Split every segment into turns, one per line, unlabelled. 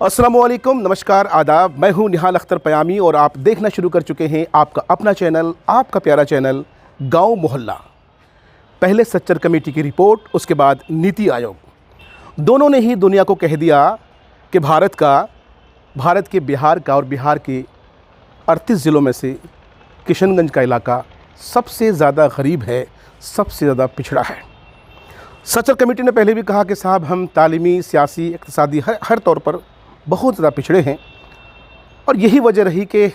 अस्सलामुअलैकुम, नमस्कार, आदाब। मैं हूं निहाल अख्तर पयामी और आप देखना शुरू कर चुके हैं आपका अपना चैनल, आपका प्यारा चैनल गांव मोहल्ला। पहले सच्चर कमेटी की रिपोर्ट, उसके बाद नीति आयोग, दोनों ने ही दुनिया को कह दिया कि भारत के बिहार का और बिहार के 38 ज़िलों में से किशनगंज का इलाका सबसे ज़्यादा गरीब है, सबसे ज़्यादा पिछड़ा है। सच्चर कमेटी ने पहले भी कहा कि साहब हम तालीमी, सियासी, इक़्तिसादी हर तौर पर बहुत ज़्यादा पिछड़े हैं और यही वजह रही कि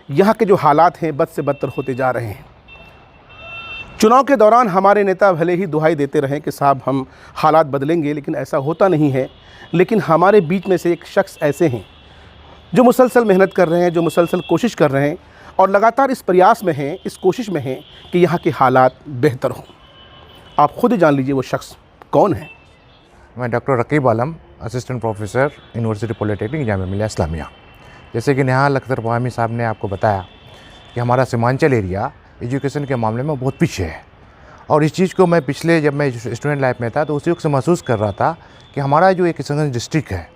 यहाँ के जो हालात हैं बद से बदतर होते जा रहे हैं। चुनाव के दौरान हमारे नेता भले ही दुहाई देते रहें कि साहब हम हालात बदलेंगे, लेकिन ऐसा होता नहीं है। लेकिन हमारे बीच में से एक शख्स ऐसे हैं जो मुसलसल मेहनत कर रहे हैं, जो मुसलसल कोशिश कर रहे हैं और लगातार इस प्रयास में हैं, इस कोशिश में हैं कि यहाँ के हालात बेहतर हों। आप खुद ही जान लीजिए वो शख्स कौन है।
मैं doctor Raqib Alam, assistant professor, university polytechnic Jamia Millia Islamia. जैसे कि निहाल अख्तर पयामी साहब ने आपको बताया कि हमारा सीमांचल एरिया एजुकेशन के मामले में बहुत पीछे है और इस चीज़ को मैं जब मैं स्टूडेंट लाइफ में था तो उसी वक्त से महसूस कर रहा था कि हमारा जो एक किशनगंज डिस्ट्रिक्ट है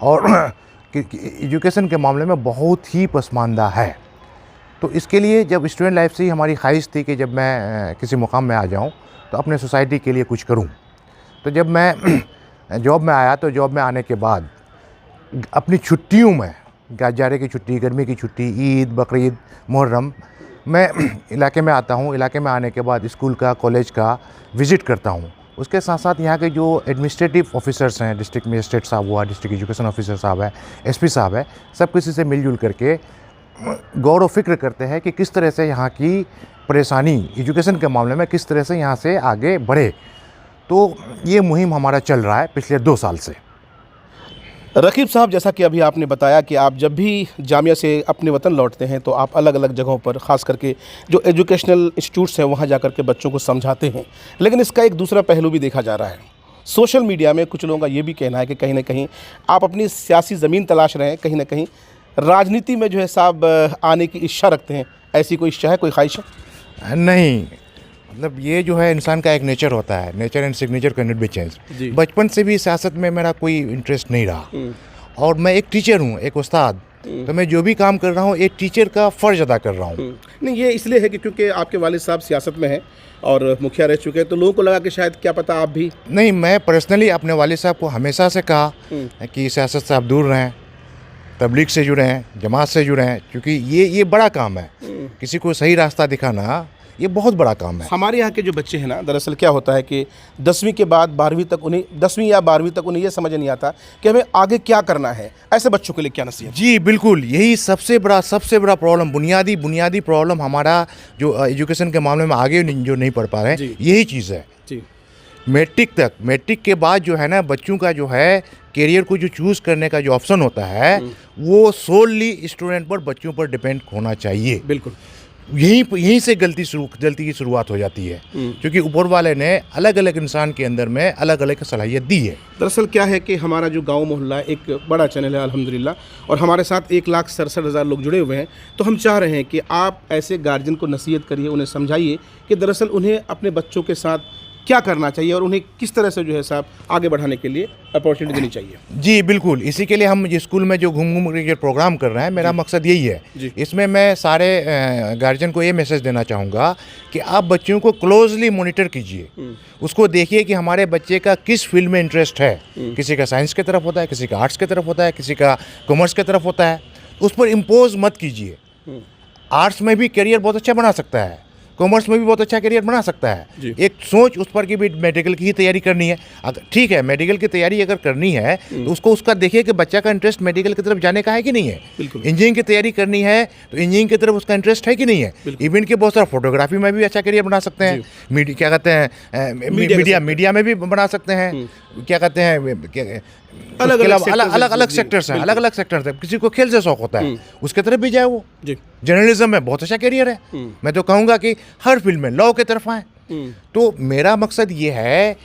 और एजुकेशन के मामले में बहुत ही पसमानदा है। तो इसके लिए जब स्टूडेंट लाइफ से ही हमारी ख्वाहिश थी कि जब मैं किसी मुकाम में आ जाऊँ तो अपने सोसाइटी के लिए कुछ करूं। तो जब मैं जॉब में आया तो जॉब में आने के बाद अपनी छुट्टियों में, जाड़े की छुट्टी, गर्मी की छुट्टी, ईद, बकरीद, मुहर्रम, मैं इलाके में आता हूं। इलाके में आने के बाद स्कूल का, कॉलेज का विज़िट करता हूं। उसके साथ साथ यहाँ के जो एडमिनिस्ट्रेटिव ऑफिसर्स हैं, डिस्ट्रिक्ट मजिस्ट्रेट साहब हुआ, डिस्ट्रिक्ट एजुकेशन ऑफिसर साहब है, एसपी साहब है, सब किसी से मिलजुल करके गौर व फिक्र करते हैं कि किस तरह से यहाँ की परेशानी एजुकेशन के मामले में किस तरह से यहाँ से आगे बढ़े। तो ये मुहिम हमारा चल रहा है पिछले 2 साल से।
रकीब साहब, जैसा कि अभी आपने बताया कि आप जब भी जामिया से अपने वतन लौटते हैं तो आप अलग अलग जगहों पर, ख़ास करके जो एजुकेशनल इंस्टीट्यूट्स हैं वहाँ जाकर के बच्चों को समझाते हैं। लेकिन इसका एक दूसरा पहलू भी देखा जा रहा है। सोशल मीडिया में कुछ लोगों का ये भी कहना है कि कहीं ना कहीं आप अपनी सियासी ज़मीन तलाश रहे हैं, कहीं ना कहीं राजनीति में जो है साहब आने की इच्छा रखते हैं। ऐसी कोई इच्छा है, कोई ख्वाहिश है?
नहीं, मतलब ये जो है इंसान का एक नेचर होता है, nature and signature can not be change. बचपन से भी सियासत में मेरा कोई इंटरेस्ट नहीं रहा और मैं एक टीचर हूँ, एक उस्ताद। तो मैं जो भी काम कर रहा हूँ एक टीचर का फ़र्ज अदा कर रहा हूँ।
नहीं, ये इसलिए है कि क्योंकि आपके वालिद साहब सियासत में हैं और मुखिया रह चुके हैं, तो लोगों को लगा कि शायद क्या पता आप भी।
नहीं, मैं पर्सनली अपने वालिद साहब को हमेशा से कहा कि सियासत से आप दूर रहें, तबलीग से जुड़े हैं, जमात से जुड़े हैं, क्योंकि ये बड़ा काम है। किसी को सही रास्ता दिखाना ये बहुत बड़ा काम है।
हमारे यहाँ के जो बच्चे हैं ना, दरअसल क्या होता है कि 10वीं के बाद 12वीं तक उन्हें 10वीं या 12वीं तक उन्हें ये समझ नहीं आता कि हमें आगे क्या करना है। ऐसे बच्चों के लिए क्या नसीहत?
जी बिल्कुल, यही सबसे बड़ा प्रॉब्लम, बुनियादी प्रॉब्लम हमारा जो एजुकेशन के मामले में आगे जो नहीं पढ़ पा रहे हैं, यही चीज़ है।
जी,
मैट्रिक के बाद जो है ना, बच्चों का जो है कैरियर को जो चूज़ करने का जो ऑप्शन होता है वो सोलली स्टूडेंट पर, बच्चों पर डिपेंड होना चाहिए।
बिल्कुल।
यहीं से गलती की शुरुआत हो जाती है, क्योंकि ऊपर वाले ने अलग अलग इंसान के अंदर में अलग अलग सलाहियत दी है।
दरअसल क्या है कि हमारा जो गांव मोहल्ला एक बड़ा चैनल है अल्हम्दुलिल्लाह, और हमारे साथ 1,67,000 लोग जुड़े हुए हैं। तो हम चाह रहे हैं कि आप ऐसे गार्जियन को नसीहत करिए, उन्हें समझाइए कि दरअसल उन्हें अपने बच्चों के साथ क्या करना चाहिए और उन्हें किस तरह से जो है साहब आगे बढ़ाने के लिए अपॉर्चुनिटी देनी चाहिए।
जी बिल्कुल, इसी के लिए हम स्कूल में जो घूम के प्रोग्राम कर रहे हैं, मेरा मकसद यही है। इसमें मैं सारे गार्जियन को ये मैसेज देना चाहूँगा कि आप बच्चों को क्लोजली मॉनिटर कीजिए, उसको देखिए कि हमारे बच्चे का किस फील्ड में इंटरेस्ट है। किसी का साइंस की तरफ होता है, किसी का आर्ट्स की तरफ होता है, किसी का कॉमर्स की तरफ होता है। उस पर इम्पोज मत कीजिए। आर्ट्स में भी करियर बहुत अच्छा बना सकता है, कॉमर्स में भी बहुत अच्छा करियर बना सकता है। एक सोच उस पर कि भी मेडिकल की ही तैयारी करनी है। अगर ठीक है, मेडिकल की तैयारी अगर करनी है तो उसको उसका देखिए कि बच्चा का इंटरेस्ट मेडिकल की तरफ जाने का है कि नहीं है। इंजीनियरिंग की तैयारी करनी है तो इंजीनियरिंग की तरफ उसका इंटरेस्ट है कि नहीं है। इवन के बहुत सारा फोटोग्राफी में भी अच्छा करियर बना सकते हैं, क्या कहते हैं, मीडिया में भी बना सकते हैं, क्या कहते हैं, अलग अलग सेक्टर्स हैं, अलग अलग सेक्टर्स हैं। किसी को खेल से शौक होता है, उसके तरफ भी जाए। वो जर्नलिज्म में बहुत अच्छा करियर है। मैं तो कहूँगा कि हर फील्ड में लॉ की तरफ आए। तो मेरा मकसद ये है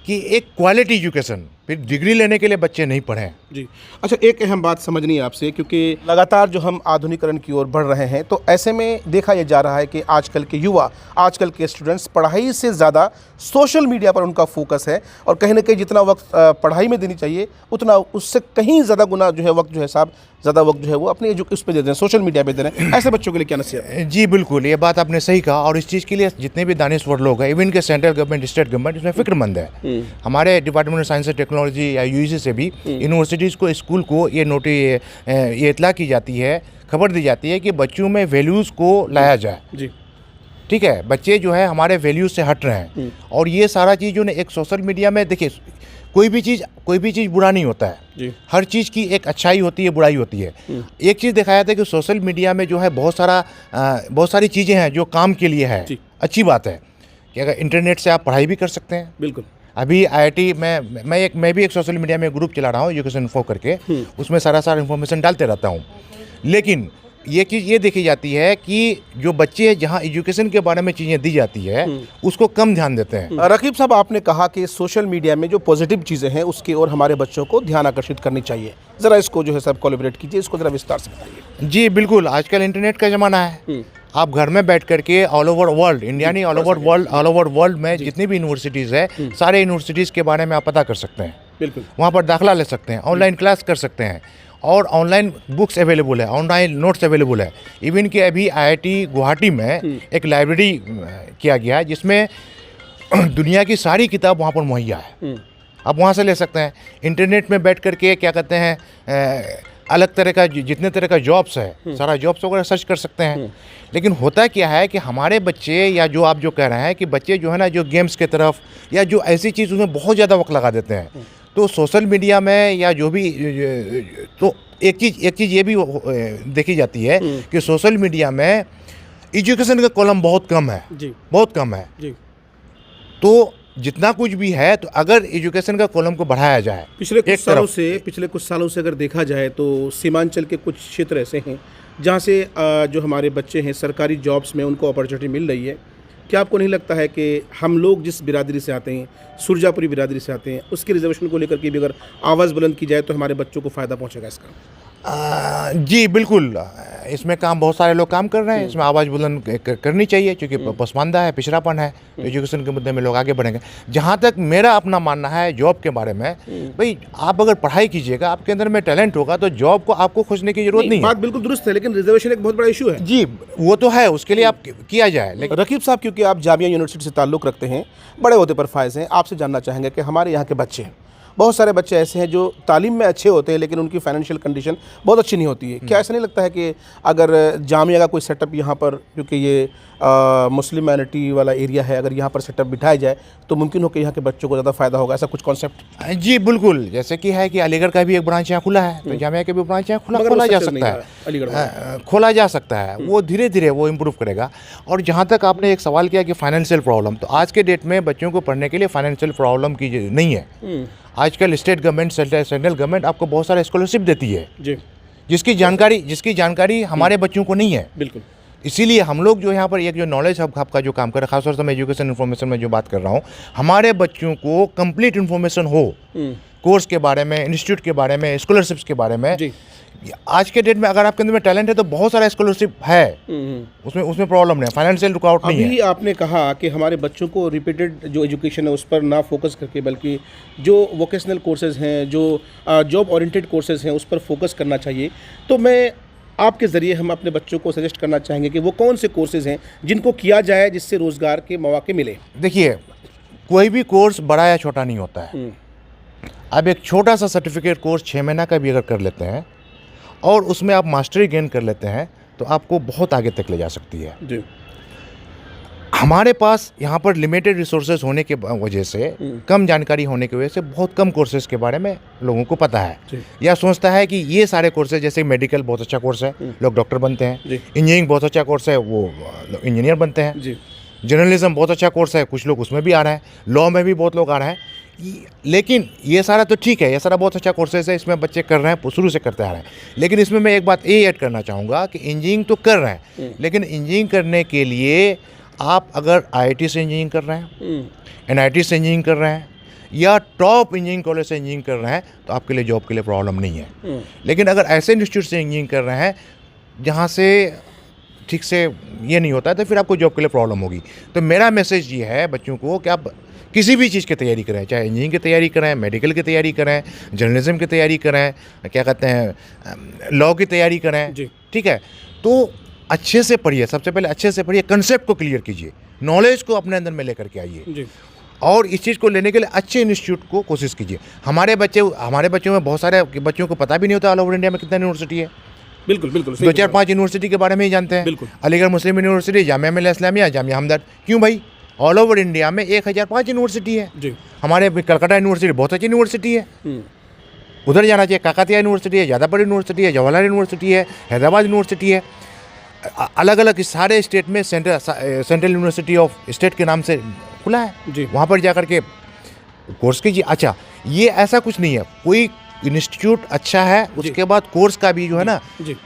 कि एक क्वालिटी एजुकेशन, फिर डिग्री लेने के लिए बच्चे नहीं पढ़ें।
जी। अच्छा, एक अहम बात समझनी है आपसे, क्योंकि लगातार जो हम आधुनिकीकरण की ओर बढ़ रहे हैं, तो ऐसे में देखा यह जा रहा है कि आजकल के युवा, आजकल के स्टूडेंट्स पढ़ाई से ज़्यादा सोशल मीडिया पर उनका फोकस है, और कहीं ना कहीं जितना वक्त पढ़ाई में देनी चाहिए उतना उससे कहीं ज़्यादा गुना जो है वक्त जो है साहब, ज़्यादा वक्त जो है वो अपने उस पर दे रहे हैं, सोशल मीडिया पे दे रहे हैं। ऐसे बच्चों के लिए क्या नसीहत है?
जी बिल्कुल, ये बात आपने सही कहा, और इस चीज़ के लिए जितने भी दानिश्वर लोग हैं, इवन के सेंट्रल गवर्नमेंट, स्टेट गवर्नमेंट, इसमें फिक्रमंद है। हमारे department of science and technology या यूजीसी से भी यूनिवर्सिटीज़ को, स्कूल को ये इतला की जाती है, खबर दी जाती है कि बच्चों में वैल्यूज़ को लाया जाए।
जी।
ठीक है, बच्चे जो है हमारे वैल्यूज़ से हट रहे हैं, और ये सारा चीज़ जो एक सोशल मीडिया में, देखिए कोई भी चीज़ बुरा नहीं होता है
जी।
हर चीज़ की एक अच्छाई होती है, बुराई होती है। एक चीज़ दिखाया था कि सोशल मीडिया में जो है बहुत सारी चीज़ें हैं जो काम के लिए है। अच्छी बात है कि अगर इंटरनेट से आप पढ़ाई भी कर सकते हैं।
बिल्कुल।
अभी IIT में मैं भी एक सोशल मीडिया में ग्रुप चला रहा हूँ, एजुकेशन इन्फो करके, उसमें सारा इन्फॉर्मेशन डालते रहता हूँ। लेकिन ये चीज़ ये देखी जाती है कि जो बच्चे जहाँ एजुकेशन के बारे में चीज़ें दी जाती है उसको कम ध्यान देते हैं।
रकीब साहब, आपने कहा कि सोशल मीडिया में जो पॉजिटिव चीज़ें हैं उसकी ओर हमारे बच्चों को ध्यान आकर्षित करनी चाहिए। ज़रा इसको जो है सब कोलैबोरेट कीजिए, इसको ज़रा विस्तार से बताइए।
जी बिल्कुल, आजकल इंटरनेट का ज़माना है। आप घर में बैठ करके ऑल ओवर वर्ल्ड, इंडिया नहीं, ऑल ओवर वर्ल्ड में जितनी भी यूनिवर्सिटीज़ है, सारे यूनिवर्सिटीज़ के बारे में आप पता कर सकते हैं।
बिल्कुल।
वहाँ पर दाखिला ले सकते हैं, ऑनलाइन क्लास कर सकते हैं, और ऑनलाइन बुक्स अवेलेबल है, ऑनलाइन नोट्स अवेलेबल है। इवन कि अभी IIT गुवाहाटी में एक लाइब्रेरी किया गया है जिसमें दुनिया की सारी किताब वहाँ पर मुहैया है। आप वहाँ से ले सकते हैं। इंटरनेट में बैठ करके क्या कहते हैं, अलग तरह का जितने तरह का जॉब्स है, सारा जॉब्स वगैरह सर्च कर सकते हैं। लेकिन होता क्या है कि हमारे बच्चे, या जो आप जो कह रहे हैं कि बच्चे जो है ना, जो गेम्स के तरफ या जो ऐसी चीज़ उसमें बहुत ज़्यादा वक्त लगा देते हैं। तो सोशल मीडिया में या जो भी, तो एक चीज़ ये भी देखी जाती है कि सोशल मीडिया में एजुकेशन का कॉलम बहुत कम है। जी। बहुत कम है। जी। तो जितना कुछ भी है, तो अगर एजुकेशन का कॉलम को बढ़ाया जाए, पिछले कुछ सालों से अगर देखा जाए तो सीमांचल के कुछ क्षेत्र ऐसे हैं जहाँ से जो हमारे बच्चे हैं सरकारी जॉब्स में उनको अपॉर्चुनिटी मिल रही है। क्या आपको नहीं लगता है कि हम लोग जिस बिरादरी से आते हैं, सुरजापुरी बिरादरी से आते हैं, उसके रिजर्वेशन को लेकर के भी अगर आवाज़ बुलंद की जाए तो हमारे बच्चों को फ़ायदा पहुँचेगा इसका? जी बिल्कुल, इसमें बहुत सारे लोग काम कर रहे हैं, इसमें आवाज़ बुलंद करनी चाहिए, क्योंकि पसमानदा है, पिछड़ापन है, तो एजुकेशन के मुद्दे में लोग आगे बढ़ेंगे। जहाँ तक मेरा अपना मानना है जॉब के बारे में, भाई आप अगर पढ़ाई कीजिएगा, आपके अंदर में टैलेंट होगा, तो जॉब को आपको खोजने की जरूरत नहीं है।
बात बिल्कुल दुरुस्त है, लेकिन रिजर्वेशन एक बहुत बड़ा इशू है।
जी, वो तो है, उसके लिए आप किया जाए। लेकिन
रकीब साहब, क्योंकि आप जामिया यूनिवर्सिटी से ताल्लुक़ रखते हैं, बड़े ओहदे पर फायज़ हैं, आपसे जानना चाहेंगे कि हमारे यहाँ के बच्चे, बहुत सारे बच्चे ऐसे हैं जो तालीम में अच्छे होते हैं लेकिन उनकी फाइनेंशियल कंडीशन बहुत अच्छी नहीं होती है। क्या ऐसा नहीं लगता है कि अगर जामिया का कोई सेटअप यहाँ पर, क्योंकि ये मुस्लिम माइनॉरिटी वाला एरिया है, अगर यहाँ पर सेटअप बिठाया जाए तो मुमकिन हो कि यहाँ के बच्चों को ज़्यादा फ़ायदा होगा, ऐसा कुछ कॉन्सेप्ट?
जी बिल्कुल, जैसे कि है कि अलीगढ़ का भी एक ब्रांच यहाँ खुला है, तो जामिया के भी ब्रांच यहाँ खोला जा सकता है, अलीगढ़ खोला जा सकता है। वो धीरे धीरे वो इम्प्रूव करेगा। और जहाँ तक आपने एक सवाल किया कि फाइनेंशियल प्रॉब्लम, तो आज के डेट में बच्चों को पढ़ने के लिए फाइनेंशियल प्रॉब्लम की नहीं है। आजकल स्टेट गवर्नमेंट, सेंट्रल गवर्नमेंट आपको बहुत सारा स्कॉलरशिप देती है जी, जिसकी जानकारी हमारे बच्चों को नहीं है। बिल्कुल, इसीलिए हम लोग जो यहाँ पर एक जो नॉलेज हब का जो काम कर रहे हैं, खासतौर से मैं एजुकेशन इन्फॉर्मेशन में जो बात कर रहा हूँ, हमारे बच्चों को कंप्लीट इन्फॉर्मेशन हो कोर्स के बारे में, इंस्टीट्यूट के बारे में, स्कॉलरशिप्स के बारे में जी। आज के डेट में अगर आपके अंदर में टैलेंट है तो बहुत सारा स्कॉलरशिप है, उसमें प्रॉब्लम नहीं है, फाइनेंशियल रुकावट नहीं है।
अभी आपने कहा कि हमारे बच्चों को रिपीटेड जो एजुकेशन है उस पर ना फोकस करके, बल्कि जो वोकेशनल कोर्सेज हैं, जो जॉब ओरिएंटेड कोर्सेज हैं, उस पर फोकस करना चाहिए। तो मैं आपके ज़रिए हम अपने बच्चों को सजेस्ट करना चाहेंगे कि वो कौन से कोर्सेज हैं जिनको किया जाए जिससे रोज़गार के मौके मिले।
देखिए, कोई भी कोर्स बड़ा या छोटा नहीं होता है। अब एक छोटा सा सर्टिफिकेट कोर्स 6 महीना का भी अगर कर लेते हैं और उसमें आप मास्टरी गेन कर लेते हैं तो आपको बहुत आगे तक ले जा सकती है जी। हमारे पास यहाँ पर लिमिटेड रिसोर्सेज होने के वजह से, कम जानकारी होने की वजह से बहुत कम कोर्सेज के बारे में लोगों को पता है, या सोचता है कि ये सारे कोर्सेज, जैसे मेडिकल बहुत अच्छा कोर्स है, लोग डॉक्टर बनते हैं, इंजीनियरिंग बहुत अच्छा कोर्स है, वो इंजीनियर बनते हैं, जर्नलिज्म बहुत अच्छा कोर्स है, कुछ लोग उसमें भी आ रहे हैं, लॉ में भी बहुत लोग आ रहे हैं। लेकिन ये सारा तो ठीक है, ये सारा बहुत अच्छा कोर्सेज है, इसमें बच्चे कर रहे हैं, शुरू से करते आ रहे हैं। लेकिन इसमें मैं एक बात ये ऐड करना चाहूँगा कि इंजीनियरिंग तो कर रहे हैं, लेकिन इंजीनियरिंग करने के लिए आप अगर IIT से इंजीनियरिंग कर रहे हैं, NIT से इंजीनियरिंग कर रहे हैं, या टॉप इंजीनियरिंग कॉलेज से इंजीनियरिंग कर रहे हैं तो आपके लिए जॉब के लिए प्रॉब्लम नहीं है। लेकिन अगर ऐसे इंस्टीट्यूट से इंजीनियरिंग कर रहे हैं जहाँ से ठीक से ये नहीं होता है तो फिर आपको जॉब के लिए प्रॉब्लम होगी। तो मेरा मैसेज ये है बच्चों को कि आप किसी भी चीज़ की तैयारी करें, चाहे इंजीनियरिंग की तैयारी करें, मेडिकल की तैयारी करें, जर्नलिज्म की तैयारी करें, क्या कहते हैं लॉ की तैयारी करें, ठीक है। तो अच्छे से पढ़िए, सबसे पहले अच्छे से पढ़िए, कंसेप्ट को क्लियर कीजिए, नॉलेज को अपने अंदर में लेकर के आइए और इस चीज़ को लेने के लिए अच्छे इंस्टीट्यूट को कोशिश कीजिए। हमारे बच्चों में बहुत सारे बच्चों को पता भी नहीं होता ऑल ओवर इंडिया में कितना यूनिवर्सिटी है।
बिल्कुल बिल्कुल
2-4-5 यूनिवर्सिटी के बारे में ही जानते हैं।
बिल्कुल।
अलीगढ़ मुस्लिम यूनिवर्सिटी, जामिया मिल्लिया इस्लामिया, जामिया हमदर्द। क्यों भाई? ऑल ओवर इंडिया में 1005 यूनिवर्सिटी है जी। हमारे कलकत्ता यूनिवर्सिटी बहुत अच्छी यूनिवर्सिटी है, उधर जाना चाहिए। काकतिया यूनिवर्सिटी है, जादवपुर यूनिवर्सिटी है, जवाहरलाल यूनिवर्सिटी है, हैदराबाद यूनिवर्सिटी है। अलग अलग सारे स्टेट में सेंट्रल यूनिवर्सिटी ऑफ स्टेट के नाम से खुला है जी। वहाँ पर जाकर के कोर्स कीजिए। अच्छा, ये ऐसा कुछ नहीं है, कोई इंस्टीट्यूट अच्छा है उसके बाद कोर्स का भी जो है ना जी।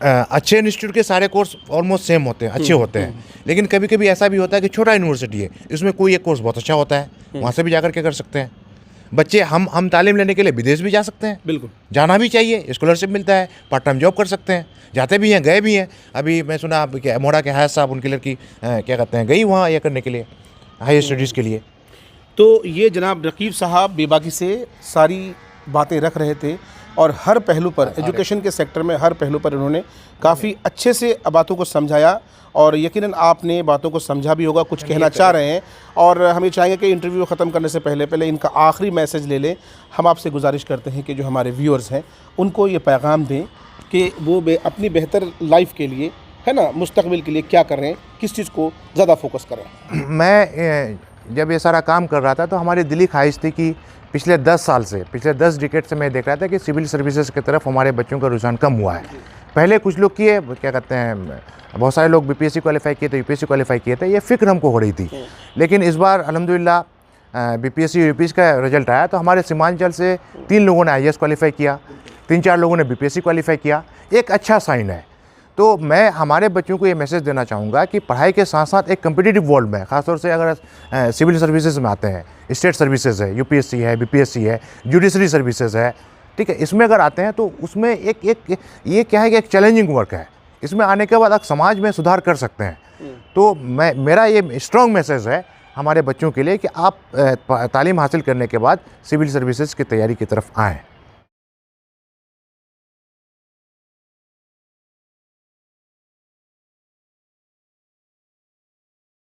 अच्छे इंस्टीट्यूट के सारे कोर्स ऑलमोस्ट सेम होते हैं, अच्छे होते हैं। लेकिन कभी कभी ऐसा भी होता है कि छोटा यूनिवर्सिटी है, इसमें कोई एक कोर्स बहुत अच्छा होता है, वहाँ से भी जाकर के कर सकते हैं बच्चे। हम तालीम लेने के लिए विदेश भी जा सकते हैं, बिल्कुल जाना भी चाहिए, स्कॉलरशिप मिलता है, पार्ट टाइम जॉब कर सकते हैं, जाते भी हैं, गए भी हैं। अभी मैं सुना मोड़ा के हायत साहब, उनकी लड़की क्या कहते हैं गई वहाँ ये करने के लिए, हाई स्टडीज़ के लिए।
तो ये जनाब रकीब साहब बेबाकी से सारी बातें रख रहे थे और हर पहलू पर, एजुकेशन के सेक्टर में हर पहलू पर इन्होंने काफ़ी अच्छे से बातों को समझाया और यकीनन आपने बातों को समझा भी होगा, कुछ कहना चाह रहे हैं। और हम ये चाहेंगे कि इंटरव्यू ख़त्म करने से पहले इनका आखिरी मैसेज ले लें। हम आपसे गुजारिश करते हैं कि जो हमारे व्यूअर्स हैं उनको ये पैगाम दें कि वो अपनी बेहतर लाइफ के लिए, है ना, मुस्तकबिल के लिए क्या कर रहे हैं, किस चीज़ को ज़्यादा फोकस करें।
मैं जब ये सारा काम कर रहा था तो हमारी दिली ख्वाहिश थी कि पिछले 10 डिकेड से मैं देख रहा था कि सिविल सर्विसेज की तरफ हमारे बच्चों का रुझान कम हुआ है। पहले कुछ लोग किए, क्या कहते हैं, बहुत सारे लोग बीपीएससी क्वालिफाई किए थे, यूपीएससी क्वालिफाई किए थे, ये फ़िक्र हमको हो रही थी। लेकिन इस बार अल्हम्दुलिल्लाह बीपीएससी यूपीएससी का रिजल्ट आया तो हमारे सीमांचल से 3 लोगों ने आईएएस क्वालिफाई किया, 3-4 लोगों ने बीपीएससी क्वालिफाई किया, एक अच्छा साइन है। तो मैं हमारे बच्चों को ये मैसेज देना चाहूँगा कि पढ़ाई के साथ साथ एक कम्पिटिटिव वर्ल्ड में, ख़ासतौर से अगर सिविल सर्विसेज में आते हैं, स्टेट सर्विसेज है, यूपीएससी है, बीपीएससी है, जुडिशरी सर्विसेज है, ठीक है, इसमें अगर आते हैं तो उसमें एक ये क्या है कि एक चैलेंजिंग वर्क है। इसमें आने के बाद आप समाज में सुधार कर सकते हैं। तो मेरा ये स्ट्रॉन्ग मैसेज है हमारे बच्चों के लिए कि आप तालीम हासिल करने के बाद सिविल सर्विसेज की तैयारी की तरफ आएँ।